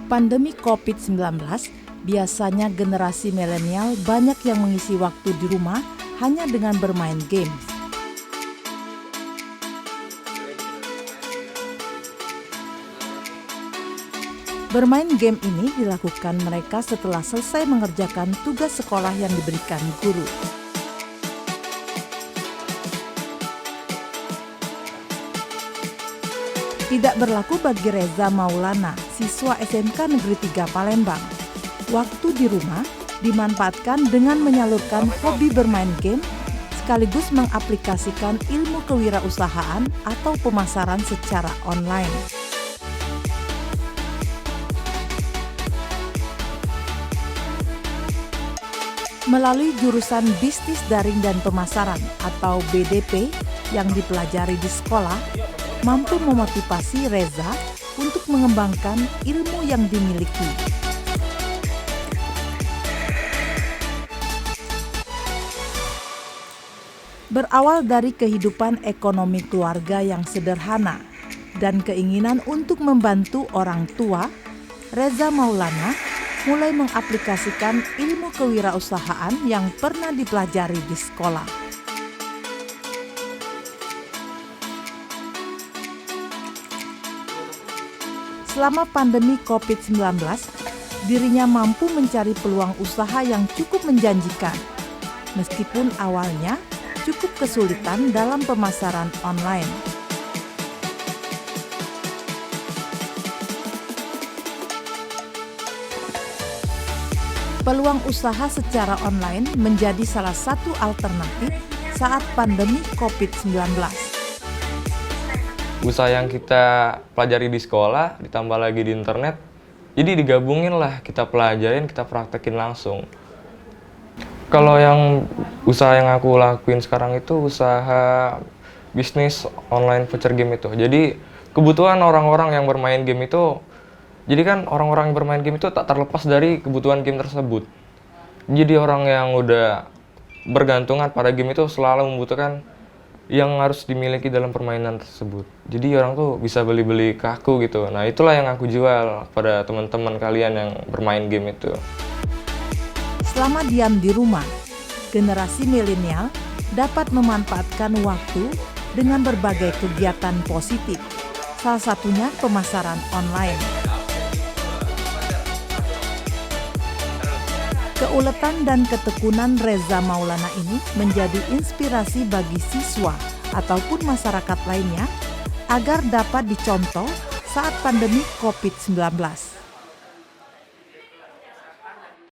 Pandemi COVID-19, biasanya generasi milenial banyak yang mengisi waktu di rumah hanya dengan bermain games. Bermain game ini dilakukan mereka setelah selesai mengerjakan tugas sekolah yang diberikan guru. Tidak berlaku bagi Reza Maulana, siswa SMK Negeri 3 Palembang. Waktu di rumah dimanfaatkan dengan menyalurkan hobi bermain game sekaligus mengaplikasikan ilmu kewirausahaan atau pemasaran secara online. Melalui jurusan Bisnis Daring dan Pemasaran atau BDP yang dipelajari di sekolah, mampu memotivasi Reza untuk mengembangkan ilmu yang dimiliki. Berawal dari kehidupan ekonomi keluarga yang sederhana dan keinginan untuk membantu orang tua, Reza Maulana mulai mengaplikasikan ilmu kewirausahaan yang pernah dipelajari di sekolah. Selama pandemi COVID-19, dirinya mampu mencari peluang usaha yang cukup menjanjikan, meskipun awalnya cukup kesulitan dalam pemasaran online. Peluang usaha secara online menjadi salah satu alternatif saat pandemi COVID-19. Usaha yang kita pelajari di sekolah, ditambah lagi di internet, jadi digabungin lah, kita pelajarin, kita praktekin langsung. Kalau yang usaha yang aku lakuin sekarang itu usaha bisnis online voucher game itu. Jadi kebutuhan orang-orang yang bermain game itu, jadi kan orang-orang yang bermain game itu tak terlepas dari kebutuhan game tersebut. Jadi orang yang udah bergantungan pada game itu selalu membutuhkan yang harus dimiliki dalam permainan tersebut. Jadi orang tuh bisa beli-beli ke aku gitu. Nah itulah yang aku jual pada teman-teman kalian yang bermain game itu. Selama diam di rumah, generasi milenial dapat memanfaatkan waktu dengan berbagai kegiatan positif. Salah satunya pemasaran online. Keuletan dan ketekunan Reza Maulana ini menjadi inspirasi bagi siswa ataupun masyarakat lainnya agar dapat dicontoh saat pandemi COVID-19.